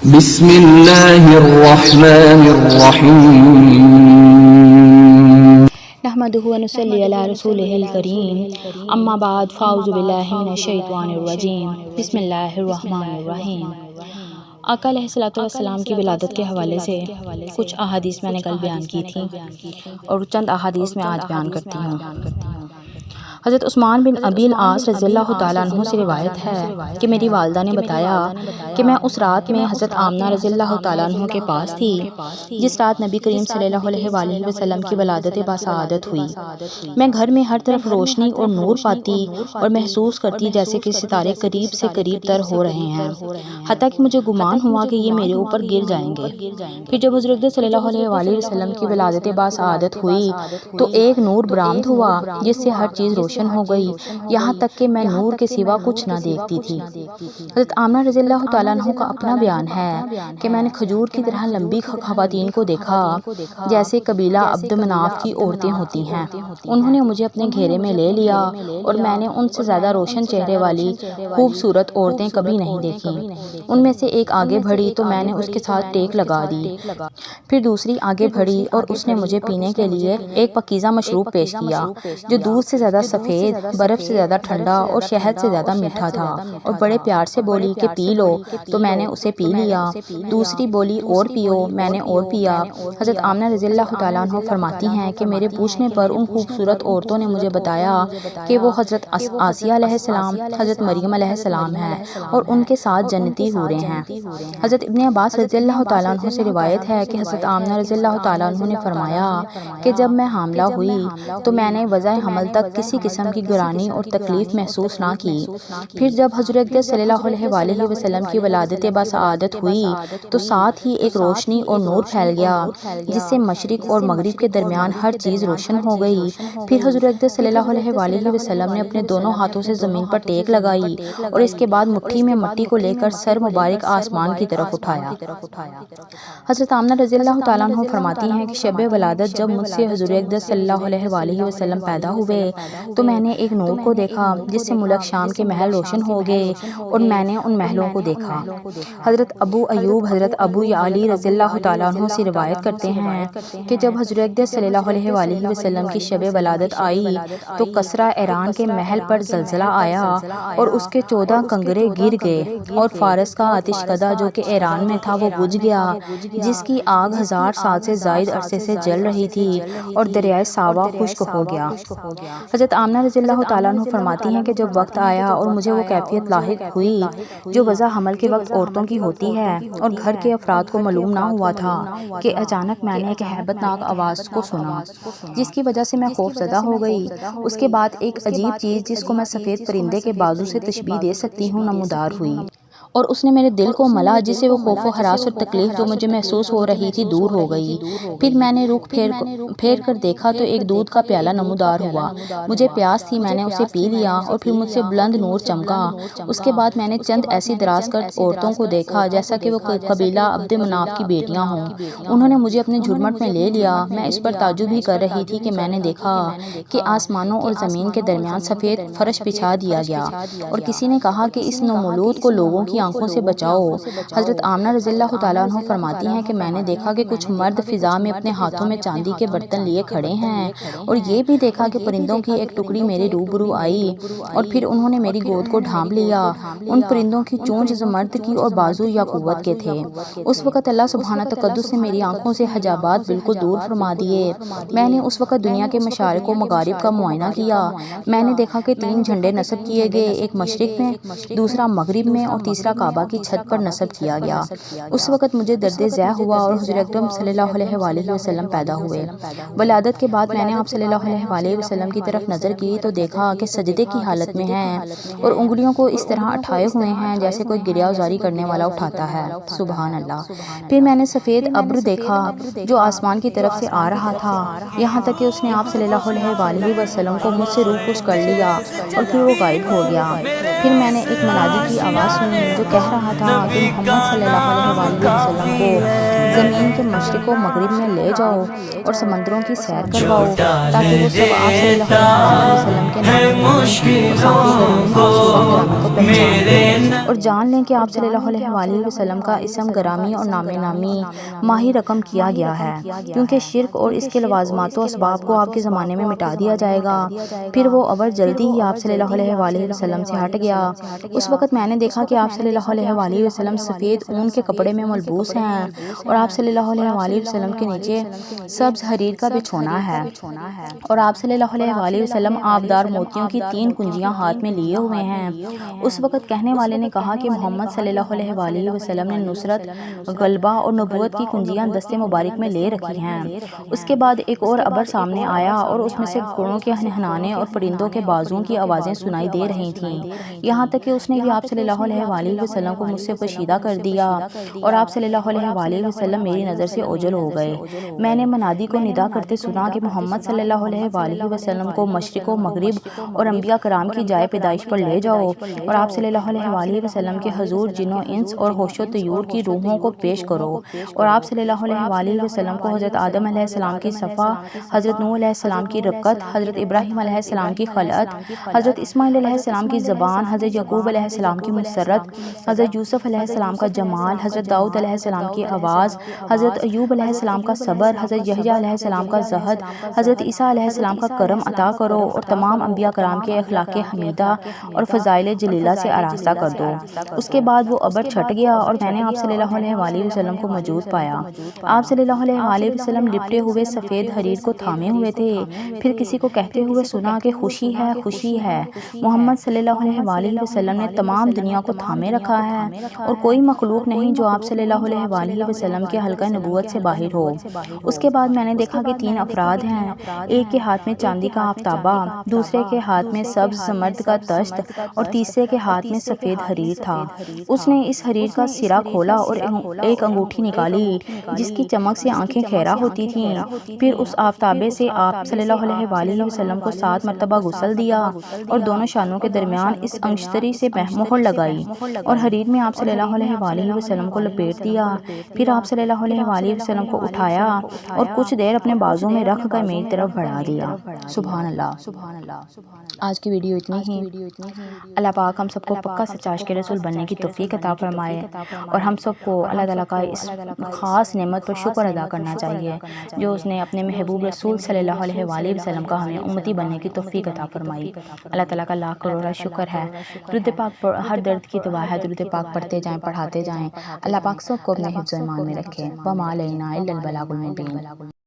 بسم اللہ الرحمن الرحیم نحمدہ و نصلی علی رسولہ الکریم اما بعد فاعوذ باللہ من الشیطان الرجیم بسم اللہ الرحمن الرحیم۔ آقا علیہ الصلوۃ والسلام کی ولادت کے حوالے سے کچھ احادیث میں نے کل بیان کی تھی اور چند احادیث میں آج بیان کرتی ہوں۔ حضرت عثمان بن ابی العاص رضی اللہ تعالیٰ عنہ سے روایت ہے کہ میری والدہ نے بتایا کہ میں اس رات میں حضرت آمنہ رضی اللہ تعالیٰ عنہ کے پاس تھی جس رات نبی کریم صلی اللہ علیہ وآلہ وسلم کی ولادت باسعادت ہوئی۔ میں گھر میں ہر طرف روشنی اور نور پاتی اور محسوس کرتی جیسے کہ ستارے قریب سے قریب تر ہو رہے ہیں، حتیٰ کہ مجھے گمان ہوا کہ یہ میرے اوپر گر جائیں گے۔ پھر جب حضرت صلی اللہ علیہ وآلہ وسلم کی ولادت باسعادت ہوئی تو ایک نور برآمد ہوا جس سے ہر چیز روشن ہو گئی، یہاں تک کہ میں نور کے سوا کچھ نہ دیکھتی تھی۔ حضرت آمنہ رضی اللہ تعالیٰ عنہ کا اپنا بیان ہے کہ میں نے کھجور کی طرح لمبی خواتین کو دیکھا جیسے قبیلہ عبد مناف کی عورتیں ہوتی ہیں۔ انہوں نے مجھے اپنے گھیرے میں لے لیا اور میں نے ان سے زیادہ روشن چہرے والی خوبصورت عورتیں کبھی نہیں دیکھیں۔ ان میں سے ایک آگے بڑھی تو میں نے اس کے ساتھ ٹیک لگا دی، پھر دوسری آگے بڑھی اور اس نے مجھے پینے کے لیے ایک پاکیزہ مشروب پیش کیا جو دودھ سے زیادہ سفید، برف سے زیادہ ٹھنڈا اور شہد سے زیادہ میٹھا تھا، اور بڑے پیار سے بولی کہ پی لو، تو میں نے اسے پی لیا۔ دوسری بولی اور پیو، میں نے اور پیا۔ حضرت آمنہ رضی اللہ تعالیٰ عنہ فرماتی ہیں کہ میرے پوچھنے پر ان خوبصورت عورتوں نے مجھے بتایا کہ وہ حضرت آسیہ علیہ السلام، حضرت مریم علیہ السلام ہیں اور ان کے ساتھ جنتی حوریں ہیں۔ حضرت ابن عباس رضی اللہ تعالیٰ عنہ سے روایت ہے کہ حضرت آمنہ رضی اللہ تعالیٰ عنہ نے فرمایا کہ جب میں حاملہ ہوئی تو میں نے وضع حمل تک کسی قسم کی گرانی اور تکلیف محسوس نہ کی۔ پھر جب حضرت صلی اللہ علیہ وآلہ وسلم کی ولادت باسعادت ہوئی تو ساتھ ہی ایک روشنی اور نور پھیل گیا جس سے مشرق اور مغرب کے درمیان ہر چیز روشن ہو گئی۔ پھر حضرت صلی اللہ علیہ وآلہ وسلم نے اپنے دونوں ہاتھوں سے زمین پر ٹیک لگائی اور اس کے بعد مٹھی میں مٹی کو لے کر سر مبارک آسمان کی طرف اٹھایا۔ حضرت آمنہ رضی اللہ تعالیٰ عنہ فرماتی ہیں کہ شب ولادت جب مجھ سے حضرت صلی اللہ علیہ وآلہ وسلم پیدا ہوئے تو میں نے ایک نور کو دیکھا جس سے ملک شام کے محل روشن ہو گئے اور میں نے ان محلوں کو دیکھا۔ حضرت ابو ایوب حضرت ابو یعلی رضی اللہ تعالیٰ عنہ سے روایت کرتے ہیں کہ جب حضرت صلی اللہ علیہ وآلہ وسلم کی شب ولادت آئی تو کسرا ایران کے محل پر زلزلہ آیا اور اس کے 14 کنگرے گر گئے اور فارس کا آتش کدہ جو کہ ایران میں تھا وہ بجھ گیا جس کی آگ 1000 سال سے زائد عرصے سے جل رہی تھی اور دریائے ساوا خشک ہو گیا۔ حضرت آمنہ رضی اللہ تعالیٰ عنہ فرماتی ہیں کہ جب وقت آیا اور مجھے وہ کیفیت لاحق ہوئی جو وضع حمل کے وقت عورتوں کی ہوتی ہے اور گھر کے افراد کو معلوم نہ ہوا تھا کہ اچانک میں نے ایک ہیبت ناک آواز کو سنا جس کی وجہ سے میں خوف زدہ ہو گئی۔ اس کے بعد ایک عجیب چیز جس کو میں سفید پرندے کے بازو سے تشبیہ دے سکتی ہوں نمودار ہوئی اور اس نے میرے دل کو ملا جس سے وہ خوف و ہراس اور تکلیف جو مجھے محسوس ہو رہی تھی دور ہو گئی۔ پھر میں نے رخ پھیر کر دیکھا تو ایک دودھ کا پیالہ نمودار ہوا، مجھے پیاس تھی، میں نے اسے پی لیا اور پھر مجھ سے بلند نور چمکا۔ اس کے بعد میں نے چند ایسی دراز قد عورتوں کو دیکھا جیسا کہ وہ قبیلہ عبد مناف کی بیٹیاں ہوں۔ انہوں نے مجھے اپنے جھرمٹ میں لے لیا۔ میں اس پر تعجب ہی کر رہی تھی کہ میں نے دیکھا کہ آسمانوں اور زمین کے درمیان سفید فرش بچھا دیا گیا اور کسی نے کہا کہ اس نومولود کو لوگوں کی آنکھوں سے بچاؤ۔ حضرت آمنہ رضی اللہ تعالیٰ عنہ فرماتی ہیں کہ میں نے دیکھا کہ کچھ مرد فضا میں اپنے ہاتھوں میں چاندی کے برتن لیے کھڑے ہیں اور یہ بھی دیکھا کہ پرندوں کی ایک ٹکڑی میرے روبرو آئی اور پھر انہوں نے میری گود کو ڈھانپ لیا۔ ان پرندوں کی چونچ زمرد کی اور بازو یا قوت کے تھے۔ اس وقت اللہ سبحانہ تقدس نے میری آنکھوں سے حجابات بالکل دور فرما دیے۔ میں نے اس وقت دنیا کے مشارق و مغارب کا معائنہ کیا۔ میں نے دیکھا کہ 3 جھنڈے نصب کیے گئے، ایک مشرق میں، دوسرا مغرب میں اور تیسرا کعبہ کی چھت پر نصب کیا گیا۔ اس وقت مجھے درد ذہ ہوا اور حضور اکرم صلی اللہ علیہ وآلہ وسلم پیدا ہوئے۔ ولادت کے بعد میں نے آپ صلی اللہ علیہ وآلہ وسلم کی طرف نظر کی تو دیکھا کہ سجدے کی حالت میں ہیں اور انگلیوں کو اس طرح اٹھائے ہوئے ہیں جیسے کوئی گریہ وزاری کرنے والا اٹھاتا ہے، سبحان اللہ۔ پھر میں نے سفید ابر دیکھا جو آسمان کی طرف سے آ رہا تھا، یہاں تک کہ اس نے آپ صلی اللہ علیہ وآلہ وسلم کو مجھ سے روح کش کر لیا اور پھر وہ غائب ہو گیا۔ پھر میں نے ایک منادی کی آواز سنی جو کہہ رہا تھا کہ محمد صلی اللہ علیہ وآلہ وسلم کو زمین کے مشرق و مغرب میں لے جاؤ اور سمندروں کی سیر کرواؤ تاکہ وہ سب آپ صلی اللہ علیہ وسلم کے نام کو پہچانیں اور جان لیں کہ آپ صلی اللہ علیہ وآلہ وسلم کا اسم گرامی اور نام نامی ماہی رقم کیا گیا ہے، کیونکہ شرک اور اس کے لوازمات و اسباب کو آپ کے زمانے میں مٹا دیا جائے گا۔ پھر وہ ابر جلدی ہی آپ صلی اللہ علیہ وآلہ وسلم سے ہٹ گیا۔ اس وقت میں نے دیکھا کہ آپ صلی اللہ علیہ وآلہ وسلم سفید اون کے کپڑے میں ملبوس ہیں اور آپ صلی اللہ علیہ وآلہ وسلم کے نیچے سبز حریر کا بچھونا ہے، اور آپ صلی اللہ علیہ وآلہ وسلم آبدار موتیوں کی 3 کنجیاں ہاتھ میں لیے ہوئے ہیں۔ اس وقت کہنے والے نے کہا کہ محمد صلی اللہ علیہ وآلہ وسلم نے نصرت، غلبہ اور نبوت کی کنجیاں دست مبارک میں لے رکھی ہیں۔ اس کے بعد ایک اور ابر سامنے آیا اور اس میں سے گھوڑوں کے ہنہنانے اور پرندوں کے بازوں کی آوازیں سنائی دے رہی تھیں، یہاں تک کہ اس نے بھی آپ صلی اللہ علیہ وآلہ وسلم کو مجھ سے پوشیدہ کر دیا اور آپ صلی اللہ علیہ وآلہ وسلم میری نظر سے اوجھل ہو گئے۔ میں نے منادی کو ندا کرتے سنا کہ محمد صلی اللہ علیہ وآلہ وسلم کو مشرق و مغرب اور انبیاء کرام کی جائے پیدائش پر لے جاؤ اور آپ صلی اللہ علیہ وآلہ وسلم کے حضور جن و انس اور ہوش و طیور کی روحوں کو پیش کرو اور آپ صلی اللہ علیہ وآلہ وسلم کو حضرت آدم علیہ السلام کی صفا، حضرت نوح علیہ السلام کی رقت، حضرت ابراہیم علیہ السلام کی خلعت، حضرت اسماعیل علیہ السلام کی زبان، حضرت یعقوب علیہ السلام کی مسرت، حضرت یوسف علیہ السلام کا جمال، حضرت داؤد علیہ السلام کی آواز، حضرت ایوب علیہ السلام کا صبر، حضرت یحییٰ علیہ السلام کا زہد، حضرت عیسیٰ علیہ السلام کا کرم عطا کرو اور تمام انبیاء کرام کے اخلاق حمیدہ اور فضائل جلیلہ سے آراستہ کر دو۔ اس کے بعد وہ ابر چھٹ گیا اور میں نے آپ صلی اللہ علیہ وآلہ وسلم کو موجود پایا۔ آپ صلی اللہ علیہ وآلہ وسلم لپٹے ہوئے سفید حریر کو تھامے ہوئے تھے۔ پھر کسی کو کہتے ہوئے سنا کہ خوشی ہے، خوشی ہے۔ محمد صلی اللہ علیہ وآلہ وسلم نے تمام دنیا کو تھامے رکھا ہے اور کوئی مخلوق نہیں جو آپ صلی اللہ علیہ وآلہ وسلم کے حلقہ نبوت سے باہر ہو۔ اس کے بعد میں نے دیکھا کہ 3 افراد ہیں، ایک کے ہاتھ میں چاندی کا آفتابہ، دوسرے کے ہاتھ میں سبز زمرد کا تشت اور تیسرے کے ہاتھ میں سفید حریر تھا۔ اس نے اس حریر کا سرا کھولا اور ایک انگوٹھی نکالی جس کی چمک سے آنکھیں خیرہ ہوتی تھیں۔ پھر اس آفتابے سے آپ صلی اللہ علیہ وآلہ وسلم کو 7 مرتبہ غسل دیا اور دونوں شانوں کے درمیان اس انگشتری سے مہر لگائی اور حریر میں آپ صلی اللہ علیہ وآلہ وسلم کو لپیٹ دیا۔ پھر آپ صلی اللہ علیہ وآلہ وسلم کو اٹھایا اور کچھ دیر اپنے بازوں میں رکھ کر میری طرف بڑھا دیا۔ سبحان اللہ۔ آج کی ویڈیو اتنی ہی۔ اللہ پاک ہم سب کو پکا سچا عاشق رسول بننے کی توفیق عطا فرمائے اور ہم سب کو اللہ تعالیٰ کا اس خاص نعمت پر شکر ادا کرنا چاہیے جو اس نے اپنے محبوب رسول صلی اللہ علیہ وآلہ وسلم کا ہمیں امتی بننے کی توفیق عطا فرمائی۔ اللہ تعالیٰ کا لاکھ کروڑ شکر ہے۔ درود پاک پر ہر درد کی دوا ہے، درود پاک پڑھتے جائیں، پڑھاتے جائیں۔ اللہ پاک سب کو اپنے حفظ و ایمان میں رکھے۔ وما علینا الا البلاغ المبین۔